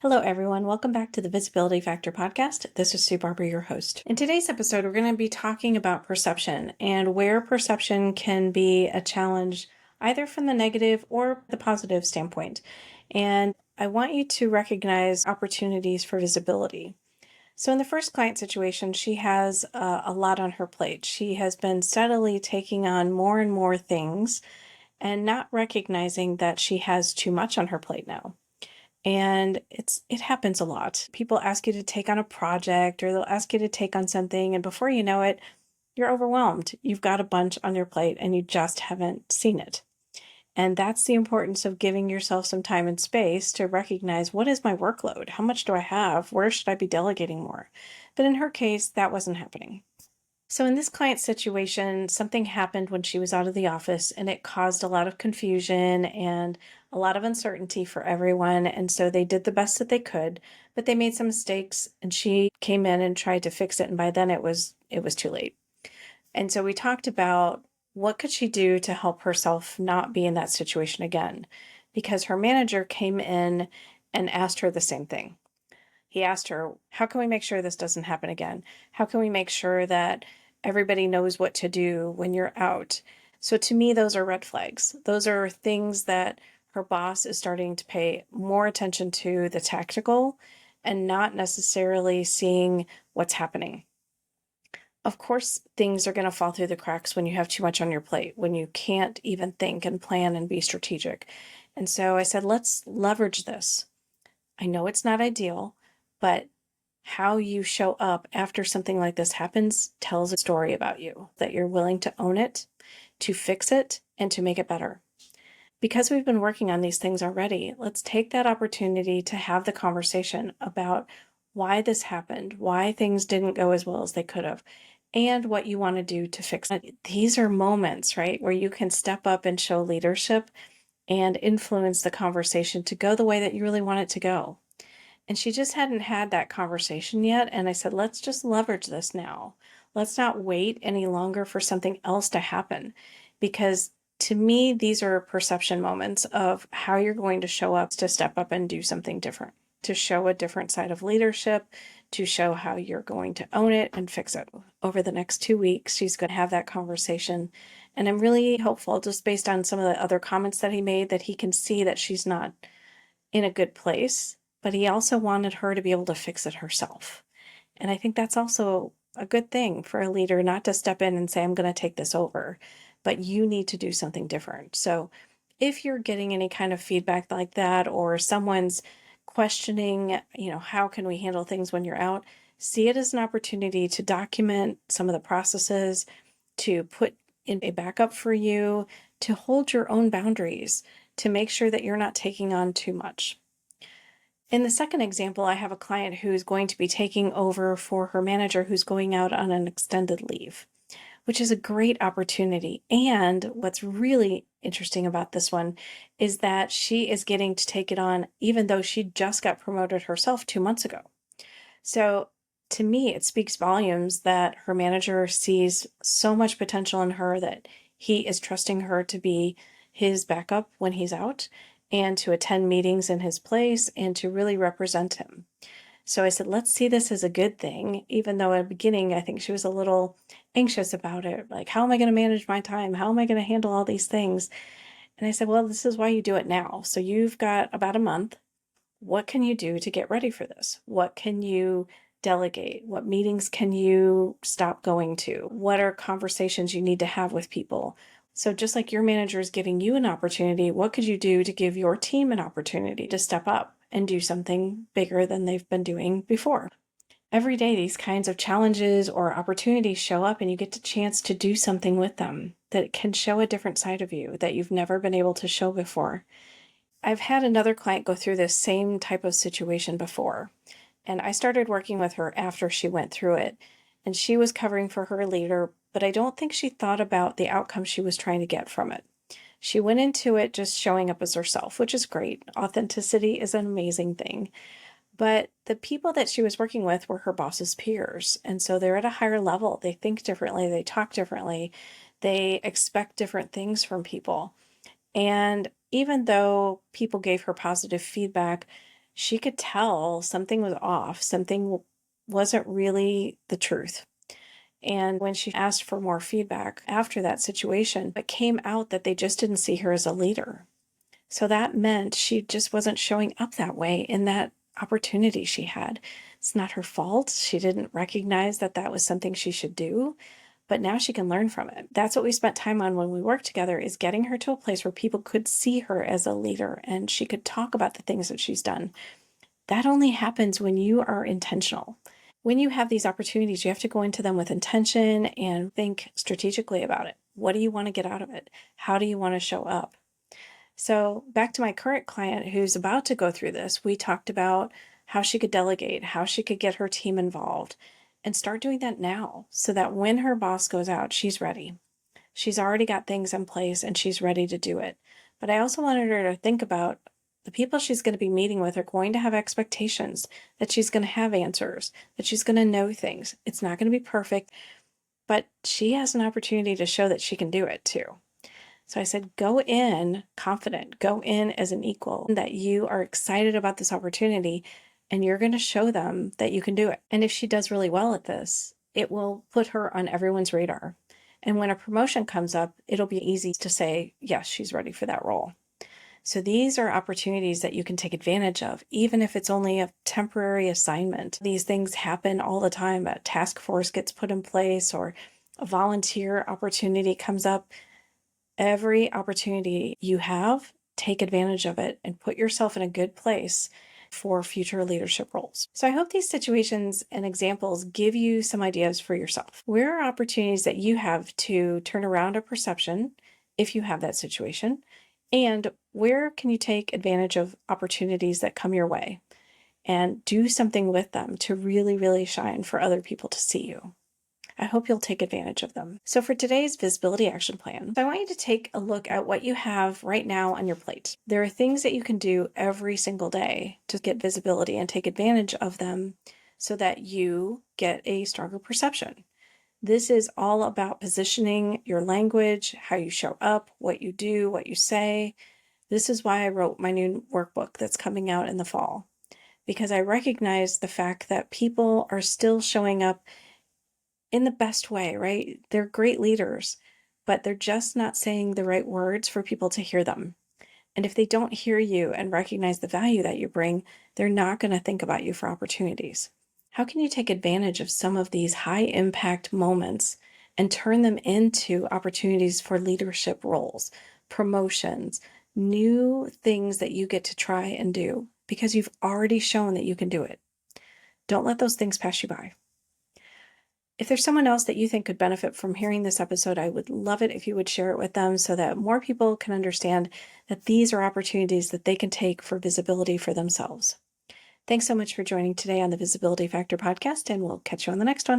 Hello, everyone. Welcome back to the Visibility Factor podcast. This is Sue Barber, your host. In today's episode, we're going to be talking about perception and where perception can be a challenge, either from the negative or the positive standpoint. And I want you to recognize opportunities for visibility. So in the first client situation, she has a lot on her plate. She has been steadily taking on more and more things and not recognizing that she has too much on her plate now. And it happens a lot. People ask you to take on a project or they'll ask you to take on something, and before you know it, you're overwhelmed. You've got a bunch on your plate and you just haven't seen it. And that's the importance of giving yourself some time and space to recognize, what is my workload? How much do I have? Where should I be delegating more? But in her case, that wasn't happening. So in this client situation, something happened when she was out of the office and it caused a lot of confusion and a lot of uncertainty for everyone. And so they did the best that they could, but they made some mistakes and she came in and tried to fix it. And by then it was too late. And so we talked about what could she do to help herself not be in that situation again, because her manager came in and asked her the same thing. He asked her, how can we make sure this doesn't happen again? How can we make sure that everybody knows what to do when you're out? So to me, those are red flags. Those are things that her boss is starting to pay more attention to the tactical and not necessarily seeing what's happening. Of course, things are going to fall through the cracks when you have too much on your plate, when you can't even think and plan and be strategic. And so I said, let's leverage this. I know it's not ideal, but how you show up after something like this happens tells a story about you, that you're willing to own it, to fix it, and to make it better. Because we've been working on these things already, let's take that opportunity to have the conversation about why this happened, why things didn't go as well as they could have, and what you want to do to fix it. These are moments, right, where you can step up and show leadership and influence the conversation to go the way that you really want it to go. And she just hadn't had that conversation yet. And I said, let's just leverage this now. Let's not wait any longer for something else to happen. Because to me, these are perception moments of how you're going to show up to step up and do something different, to show a different side of leadership, to show how you're going to own it and fix it. Over the next 2 weeks, she's going to have that conversation. And I'm really hopeful, just based on some of the other comments that he made, that he can see that she's not in a good place, but he also wanted her to be able to fix it herself. And I think that's also a good thing for a leader, not to step in and say, I'm going to take this over, but you need to do something different. So if you're getting any kind of feedback like that, or someone's questioning, how can we handle things when you're out, see it as an opportunity to document some of the processes, to put in a backup for you, to hold your own boundaries, to make sure that you're not taking on too much. In the second example, I have a client who's going to be taking over for her manager who's going out on an extended leave, which is a great opportunity. And what's really interesting about this one is that she is getting to take it on even though she just got promoted herself 2 months ago. So to me, it speaks volumes that her manager sees so much potential in her that he is trusting her to be his backup when he's out, and to attend meetings in his place, and to really represent him. So I said, let's see this as a good thing, even though at the beginning, I think she was a little anxious about it. Like, how am I going to manage my time? How am I going to handle all these things? And I said, well, this is why you do it now. So you've got about a month. What can you do to get ready for this? What can you delegate? What meetings can you stop going to? What are conversations you need to have with people? So just like your manager is giving you an opportunity, what could you do to give your team an opportunity to step up and do something bigger than they've been doing before? Every day, these kinds of challenges or opportunities show up, and you get the chance to do something with them that can show a different side of you that you've never been able to show before. I've had another client go through this same type of situation before, and I started working with her after she went through it. And she was covering for her leader, but I don't think she thought about the outcome she was trying to get from it. She went into it just showing up as herself, which is great. Authenticity is an amazing thing. But the people that she was working with were her boss's peers. And so they're at a higher level. They think differently, they talk differently, they expect different things from people. And even though people gave her positive feedback, she could tell something was off, something wasn't really the truth. And when she asked for more feedback after that situation, it came out that they just didn't see her as a leader. So that meant she just wasn't showing up that way in that opportunity she had. It's not her fault. She didn't recognize that that was something she should do, but now she can learn from it. That's what we spent time on when we worked together, is getting her to a place where people could see her as a leader and she could talk about the things that she's done. That only happens when you are intentional. When you have these opportunities, you have to go into them with intention and think strategically about it. What do you want to get out of it? How do you want to show up? So, back to my current client who's about to go through this, we talked about how she could delegate, how she could get her team involved, and start doing that now so that when her boss goes out, she's ready. She's already got things in place and she's ready to do it. But I also wanted her to think about the people she's going to be meeting with are going to have expectations, that she's going to have answers, that she's going to know things. It's not going to be perfect, but she has an opportunity to show that she can do it too. So I said, go in confident, go in as an equal, that you are excited about this opportunity and you're going to show them that you can do it. And if she does really well at this, it will put her on everyone's radar. And when a promotion comes up, it'll be easy to say, yes, she's ready for that role. So these are opportunities that you can take advantage of, even if it's only a temporary assignment. These things happen all the time. A task force gets put in place or a volunteer opportunity comes up. Every opportunity you have, take advantage of it and put yourself in a good place for future leadership roles. So I hope these situations and examples give you some ideas for yourself. Where are opportunities that you have to turn around a perception if you have that situation? And where can you take advantage of opportunities that come your way and do something with them to really, really shine for other people to see you? I hope you'll take advantage of them. So for today's visibility action plan, I want you to take a look at what you have right now on your plate. There are things that you can do every single day to get visibility and take advantage of them so that you get a stronger perception. This is all about positioning your language, how you show up, what you do, what you say. This is why I wrote my new workbook that's coming out in the fall, because I recognize the fact that people are still showing up in the best way, right? They're great leaders, but they're just not saying the right words for people to hear them. And if they don't hear you and recognize the value that you bring, they're not going to think about you for opportunities. How can you take advantage of some of these high impact moments and turn them into opportunities for leadership roles, promotions, new things that you get to try and do because you've already shown that you can do it? Don't let those things pass you by. If there's someone else that you think could benefit from hearing this episode, I would love it if you would share it with them so that more people can understand that these are opportunities that they can take for visibility for themselves. Thanks so much for joining today on the Visibility Factor podcast, and we'll catch you on the next one.